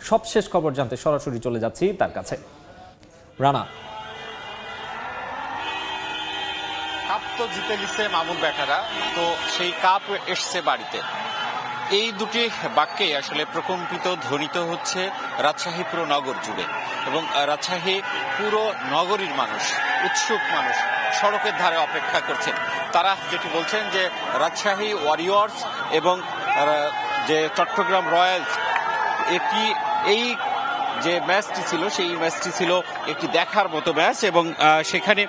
সবশেষ খবর জানতে সরাসরি চলে যাচ্ছি তার কাছে। রানা, কাপ তো জিতে নিচ্ছে মামুন ব্যাটারা, তো সেই কাপ এসছে বাড়িতে। এই দুটি বাক্যে আসলে প্রকম্পিত ধ্বনিত হচ্ছে রাজশাহী পুরো নগর জুড়ে, এবং রাজশাহী পুরো নগরীর মানুষ, উৎসুক মানুষ সড়কের ধারে অপেক্ষা করছেন। তারা যেটি বলছেন যে রাজশাহী ওয়ারিয়র্স এবং যে চট্টগ্রাম রয়্যালস, এই যে ম্যাচটি ছিল সেই ম্যাচটি ছিল একটি দেখার মতো ম্যাচ, এবং সেখানে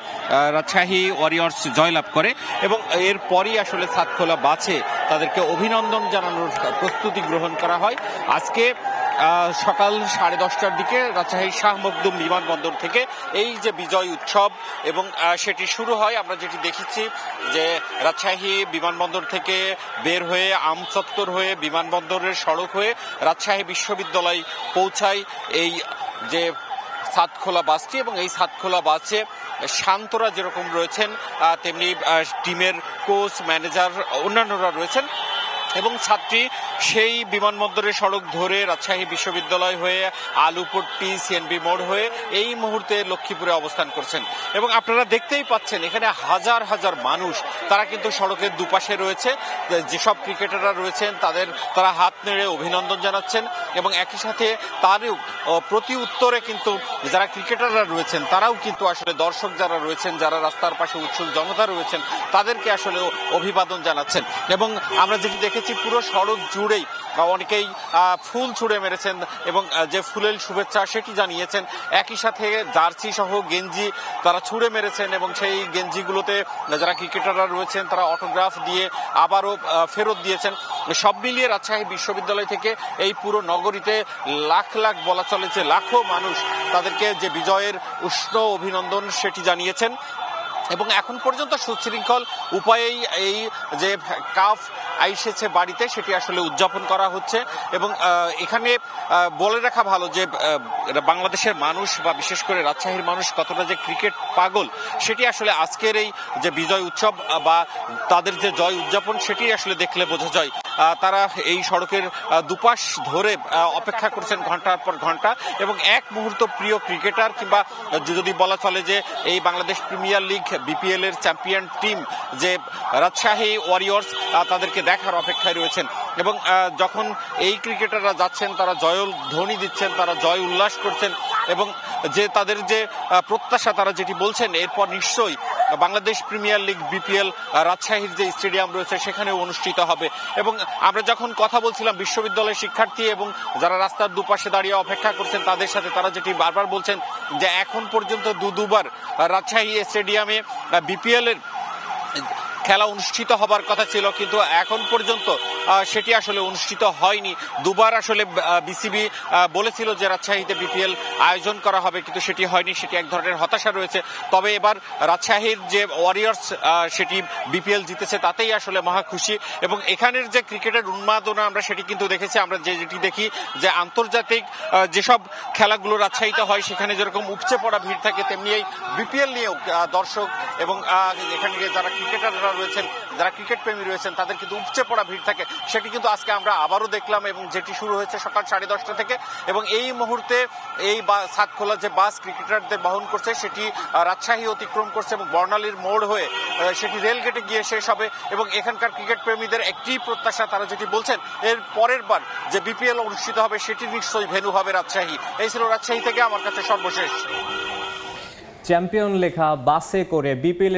রাজশাহী ওয়ারিয়র্স জয়লাভ করে, এবং এরপরই আসলে সাতখোলা বাছে তাদেরকে অভিনন্দন জানানোর প্রস্তুতি গ্রহণ করা হয়। আজকে সকাল 10:30টার দিকে রাজশাহীর শাহ মখদুম বিমানবন্দর থেকে এই যে বিজয় উৎসব এবং সেটি শুরু হয়। আমরা যেটি দেখেছি যে রাজশাহী বিমানবন্দর থেকে বের হয়ে আমচত্বর হয়ে বিমানবন্দরের সড়ক হয়ে রাজশাহী বিশ্ববিদ্যালয় পৌঁছায় এই যে সাতখোলা বাসটি, এবং এই সাতখোলা বাসে শান্তরা যেরকম রয়েছেন তেমনি টিমের কোচ, ম্যানেজার, অন্যান্যরা রয়েছেন, এবং ছাত্রী সেই বিমানবন্দরের সড়ক ধরে রাজশাহী বিশ্ববিদ্যালয় হয়ে আলুপট্টি, সিএনবি মোড় হয়ে এই মুহূর্তে লক্ষ্মীপুরে অবস্থান করছেন। এবং আপনারা দেখতেই পাচ্ছেন এখানে হাজার হাজার মানুষ, তারা কিন্তু সড়কের দুপাশে রয়েছে। যেসব ক্রিকেটাররা রয়েছেন তারা হাত নেড়ে অভিনন্দন জানাচ্ছেন, এবং একই সাথে তার প্রতি উত্তরে কিন্তু যারা ক্রিকেটাররা রয়েছেন তারাও কিন্তু আসলে দর্শক যারা রয়েছেন, যারা রাস্তার পাশে উৎসুক জনতা রয়েছেন, তাদেরকে আসলে অভিবাদন জানাচ্ছেন। এবং আমরা যেটি দেখেছি পুরো সড়ক জুড়েই অনেকেই ফুল ছুঁড়ে মেরেছেন এবং যে ফুলের শুভেচ্ছা সেটি জানিয়েছেন। একই সাথে জার্সি সহ গেঞ্জি তারা ছুঁড়ে মেরেছেন, এবং সেই গেঞ্জিগুলোতে যারা ক্রিকেটাররা রয়েছেন তারা অটোগ্রাফ দিয়ে আবারও ফেরত দিয়েছেন। সব মিলিয়ে রাজশাহী বিশ্ববিদ্যালয় থেকে এই পুরো নগরীতে লাখ লাখ, বলা চলে যে লাখো মানুষ তাদেরকে যে বিজয়ের উষ্ণ অভিনন্দন সেটি জানিয়েছেন। এবং এখন পর্যন্ত সুশৃঙ্খল উপায়েই এই যে কাপ আইসেছে বাড়িতে সেটি আসলে উদযাপন করা হচ্ছে। এবং এখানে বলে রাখা ভালো যে বাংলাদেশের মানুষ বা বিশেষ করে রাজশাহীর মানুষ কতটা যে ক্রিকেট পাগল সেটি আসলে আজকের এই যে বিজয় উৎসব বা তাদের যে জয় উদযাপন সেটি আসলে দেখলে বোঝা যায়। তারা এই সড়কের দুপাশ ধরে অপেক্ষা করছেন ঘন্টার পর ঘন্টা, এবং এক মুহূর্ত প্রিয় ক্রিকেটার কিংবা যদি বলা চলে যে এই বাংলাদেশ প্রিমিয়ার লিগ বিপিএল এর চ্যাম্পিয়ন টিম যে রাজশাহী ওয়ারিয়র্স, তাদেরকে দেখার অপেক্ষায় রয়েছেন। এবং যখন এই ক্রিকেটাররা যাচ্ছেন তারা জয় ধ্বনি দিচ্ছেন, তারা জয় উল্লাস করছেন, এবং যে তাদের যে প্রত্যাশা তারা যেটি বলছেন এরপর নিশ্চয়ই বাংলাদেশ প্রিমিয়ার লিগ বিপিএল রাজশাহীর যে স্টেডিয়াম রয়েছে সেখানেও অনুষ্ঠিত হবে। এবং আমরা যখন কথা বলছিলাম বিশ্ববিদ্যালয়ের শিক্ষার্থী এবং যারা রাস্তার দুপাশে দাঁড়িয়ে অপেক্ষা করছেন তাদের সাথে, তারা যেটি বারবার বলছেন যে এখন পর্যন্ত দুবার রাজশাহী স্টেডিয়ামে বিপিএল এর খেলা অনুষ্ঠিত হবার কথা ছিল, কিন্তু এখন পর্যন্ত সেটি আসলে অনুষ্ঠিত হয়নি। দুবার আসলে বিসিবি বলেছিল যে রাজশাহীতে বিপিএল আয়োজন করা হবে, কিন্তু সেটি হয়নি, সেটি এক ধরনের হতাশা রয়েছে। তবে এবার রাজশাহীর যে ওয়ারিয়র্স সেটি বিপিএল জিতেছে তাতেই আসলে মহা খুশি। এবং এখানের যে ক্রিকেটের উন্মাদনা আমরা সেটি কিন্তু দেখেছি। আমরা যেটি দেখি যে আন্তর্জাতিক যেসব খেলাগুলো রাজশাহীতে হয় সেখানে যেরকম উপচে পড়া ভিড় থাকে, তেমনি এই বিপিএল নিয়েও দর্শক এবং এখানে যারা ক্রিকেটাররা রয়েছেন, যারা ক্রিকেট প্রেমী রয়েছেন তাদের কিন্তু উপচে পড়া ভিড় থাকে। সেটি কিন্তু আজকে আমরা আবারও দেখলাম, এবং যেটি শুরু হয়েছে সকাল 10:30 থেকে। এবং এই মুহূর্তে এই সাতখোলা যে বাস ক্রিকেটারদের বহন করছে সেটি রাজশাহী অতিক্রম করছে এবং বর্ণালীর মোড় হয়ে সেটি রেলগেটে গিয়ে শেষ হবে। এবং এখানকার ক্রিকেট প্রেমীদের একটি প্রত্যাশা, তারা যেটি বলছেন এর পরের বার যে বিপিএল অনুষ্ঠিত হবে সেটি নিশ্চয়ই ভেন্যু হবে রাজশাহী। এই ছিল রাজশাহী থেকে আমার কাছে সর্বশেষ। চ্যাম্পিয়ন লেখা বাসে করে বিপিএল